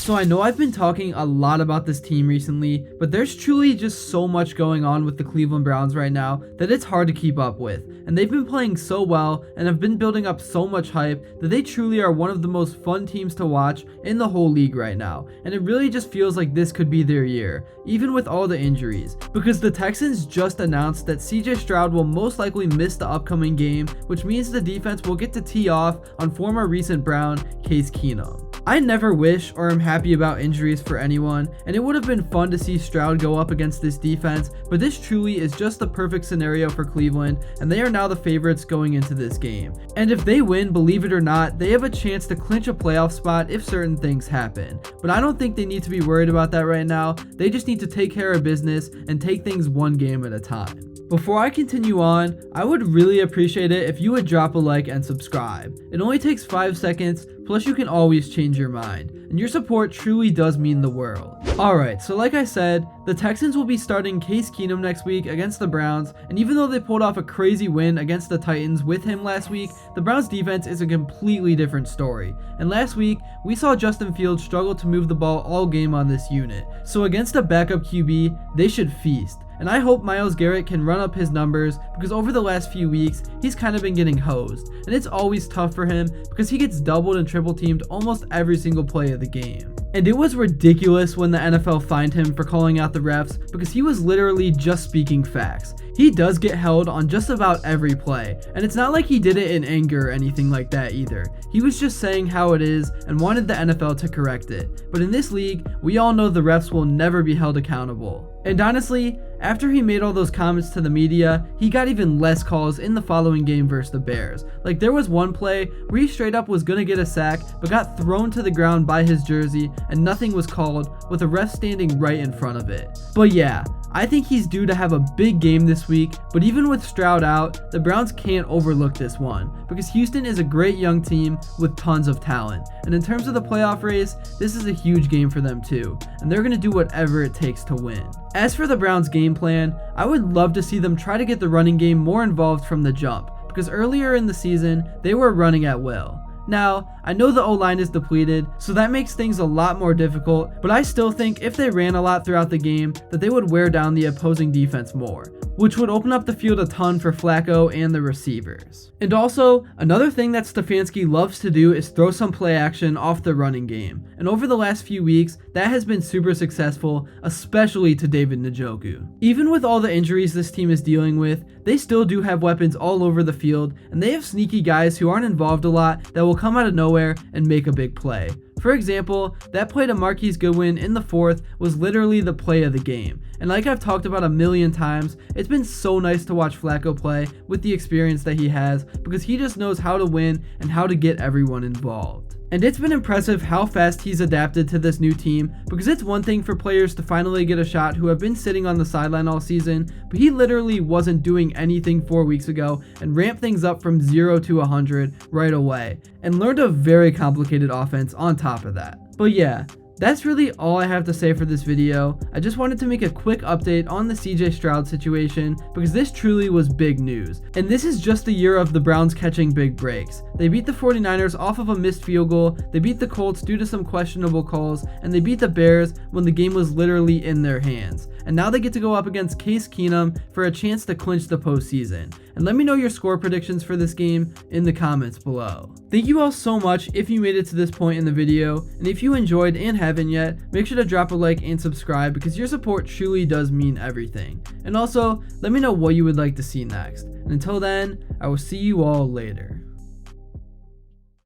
So I know I've been talking a lot about this team recently, but there's truly just so much going on with the Cleveland Browns right now that it's hard to keep up with. And they've been playing so well and have been building up so much hype that they truly are one of the most fun teams to watch in the whole league right now. And it really just feels like this could be their year, even with all the injuries, because the Texans just announced that Stroud will most likely miss the upcoming game, which means the defense will get to tee off on former recent Brown Case Keenum. I never wish or am happy about injuries for anyone, and it would have been fun to see Stroud go up against this defense, but this truly is just the perfect scenario for Cleveland, and they are now the favorites going into this game. And if they win, believe it or not, they have a chance to clinch a playoff spot if certain things happen. But I don't think they need to be worried about that right now. They just need to take care of business and take things one game at a time. Before I continue on, I would really appreciate it if you would drop a like and subscribe. It only takes 5 seconds, plus you can always change your mind, and your support truly does mean the world. Alright, so like I said, the Texans will be starting Case Keenum next week against the Browns, and even though they pulled off a crazy win against the Titans with him last week, the Browns defense is a completely different story. And last week, we saw Justin Fields struggle to move the ball all game on this unit, so against a backup QB, they should feast. And I hope Myles Garrett can run up his numbers, because over the last few weeks, he's kind of been getting hosed. And it's always tough for him because he gets doubled and triple teamed almost every single play of the game. And it was ridiculous when the NFL fined him for calling out the refs, because he was literally just speaking facts. He does get held on just about every play, and it's not like he did it in anger or anything like that either. He was just saying how it is and wanted the NFL to correct it. But in this league, we all know the refs will never be held accountable. And honestly, after he made all those comments to the media, he got even less calls in the following game versus the Bears. Like, there was one play where he straight up was gonna get a sack, but got thrown to the ground by his jersey and nothing was called, with a ref standing right in front of it. But yeah, I think he's due to have a big game this week, but even with Stroud out, the Browns can't overlook this one, because Houston is a great young team with tons of talent. And in terms of the playoff race, this is a huge game for them too, and they're going to do whatever it takes to win. As for the Browns' game plan, I would love to see them try to get the running game more involved from the jump, because earlier in the season, they were running at will. Now, I know the O-line is depleted, so that makes things a lot more difficult, but I still think if they ran a lot throughout the game, that they would wear down the opposing defense more, which would open up the field a ton for Flacco and the receivers. And also, another thing that Stefanski loves to do is throw some play action off the running game, and over the last few weeks, that has been super successful, especially to David Njoku. Even with all the injuries this team is dealing with, they still do have weapons all over the field, and they have sneaky guys who aren't involved a lot that will come out of nowhere and make a big play. For example, that play to Marquise Goodwin in the fourth was literally the play of the game. And like I've talked about a million times, it's been so nice to watch Flacco play with the experience that he has, because he just knows how to win and how to get everyone involved. And it's been impressive how fast he's adapted to this new team, because it's one thing for players to finally get a shot who have been sitting on the sideline all season, but he literally wasn't doing anything 4 weeks ago and ramped things up from 0 to 100 right away, and learned a very complicated offense on top of that. But yeah, that's really all I have to say for this video. I just wanted to make a quick update on the Stroud situation, because this truly was big news. And this is just the year of the Browns catching big breaks. They beat the 49ers off of a missed field goal, they beat the Colts due to some questionable calls, and they beat the Bears when the game was literally in their hands. And now they get to go up against Case Keenum for a chance to clinch the postseason. And let me know your score predictions for this game in the comments below. Thank you all so much if you made it to this point in the video, and if you enjoyed and haven't yet, make sure to drop a like and subscribe, because your support truly does mean everything. And also, let me know what you would like to see next. And until then, I will see you all later.